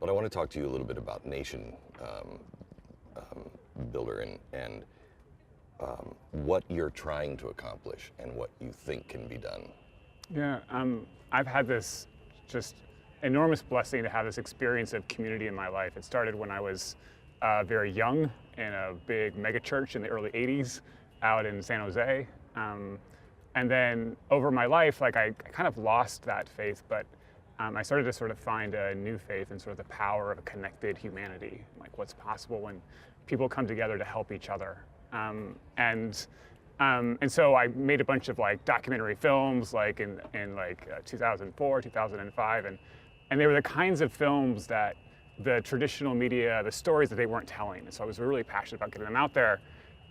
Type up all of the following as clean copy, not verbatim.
But I want to talk to you a little bit about Nation Builder and what you're trying to accomplish and what you think can be done. Yeah, I've had this just enormous blessing to have this experience of community in my life. It started when I was very young in a big mega church in the early 80s out in San Jose. And then over my life, like I kind of lost that faith, but I started to sort of find a new faith in sort of the power of a connected humanity, like what's possible when people come together to help each other. And so I made a bunch of like documentary films, like in 2004, 2005, and they were the kinds of films that the traditional media, the stories that they weren't telling. And so I was really passionate about getting them out there.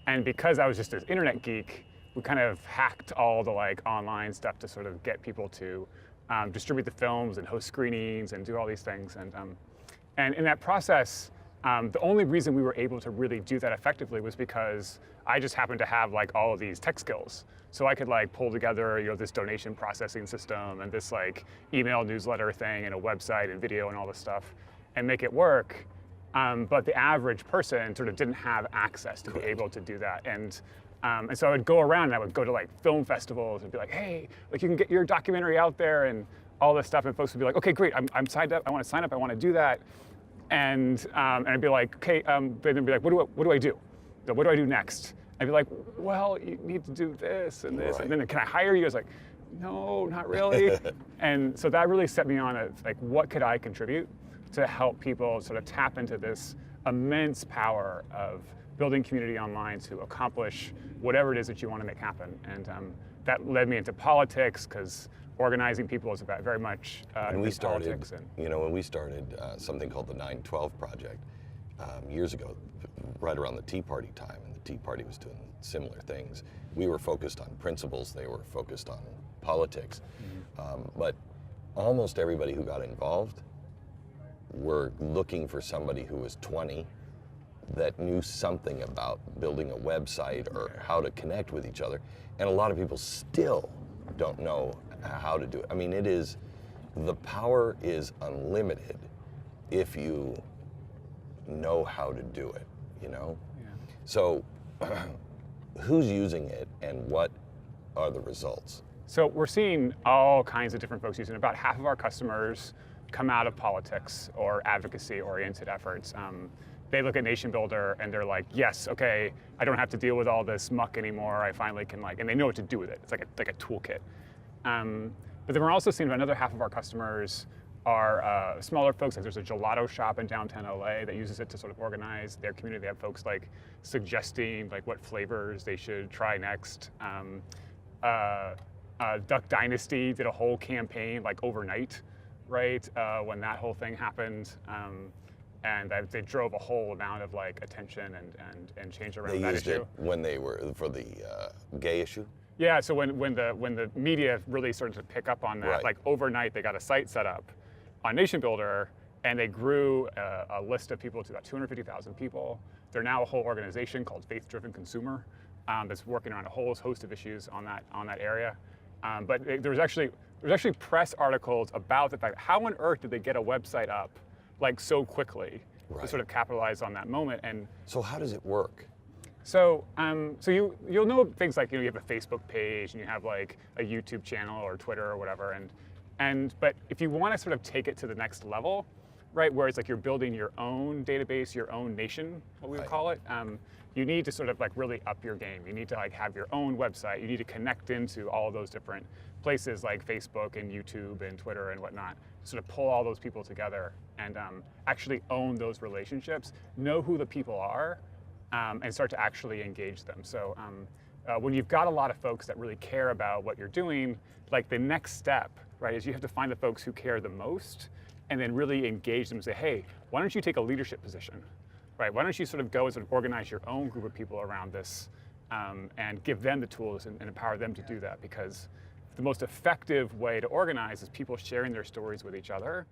And because I was just an internet geek, we kind of hacked all the like online stuff to sort of get people to distribute the films and host screenings and do all these things. And in that process, the only reason we were able to really do that effectively was because I just happened to have like all of these tech skills. So I could like pull together, this donation processing system and this like email newsletter thing and a website and video and all this stuff and make it work. But the average person sort of didn't have access to be able to do that. And so I would go around and I would go to like film festivals and be like, hey, like you can get your documentary out there and all this stuff. And folks would be like, okay, great, I'm signed up. I want to sign up. I want to do that. And I'd be like, okay, they'd be like, what do I do? What do I do next? I'd be like, well, you need to do this and this. Right. And then can I hire you? I was like, no, not really. And so that really set me on like, what could I contribute to help people sort of tap into this immense power of building community online to accomplish whatever it is that you want to make happen. And that led me into politics because organizing people is about very much when we started, politics. When we started something called the 9/12 Project years ago, right around the Tea Party time, and the Tea Party was doing similar things, we were focused on principles, they were focused on politics. But almost everybody who got involved were looking for somebody who was 20 that knew something about building a website or how to connect with each other. And a lot of people still don't know how to do it. I mean, the power is unlimited if you know how to do it, Yeah. So who's using it and what are the results? So we're seeing all kinds of different folks using it. About half of our customers come out of politics or advocacy-oriented efforts. They look at Nation Builder and they're like, yes, okay, I don't have to deal with all this muck anymore. I finally can and they know what to do with it. It's like a toolkit. But then we're also seeing another half of our customers are smaller folks. Like there's a gelato shop in downtown LA that uses it to sort of organize their community. They have folks like suggesting like what flavors they should try next. Duck Dynasty did a whole campaign like overnight, right? When that whole thing happened. And they drove a whole amount of like attention and change around that issue. They used it when they were for the gay issue? Yeah, so when the media really started to pick up on that, right. Like overnight they got a site set up on Nation Builder and they grew a list of people to about 250,000 people. They're now a whole organization called Faith Driven Consumer that's working on a whole host of issues on that area. But there's actually press articles about the fact, how on earth did they get a website up like so quickly to sort of capitalize on that moment. And so how does it work? So you'll know things like you have a Facebook page and you have like a YouTube channel or Twitter or whatever, but if you want to sort of take it to the next level, right, where it's like you're building your own database, your own nation, what we would call it, you need to sort of like really up your game. You need to like have your own website. You need to connect into all of those different places like Facebook and YouTube and Twitter and whatnot, sort of pull all those people together and actually own those relationships, know who the people are, and start to actually engage them. So when you've got a lot of folks that really care about what you're doing, like the next step, right, is you have to find the folks who care the most and then really engage them and say, hey, why don't you take a leadership position, right? Why don't you sort of go and sort of organize your own group of people around this and give them the tools and empower them to do that, because the most effective way to organize is people sharing their stories with each other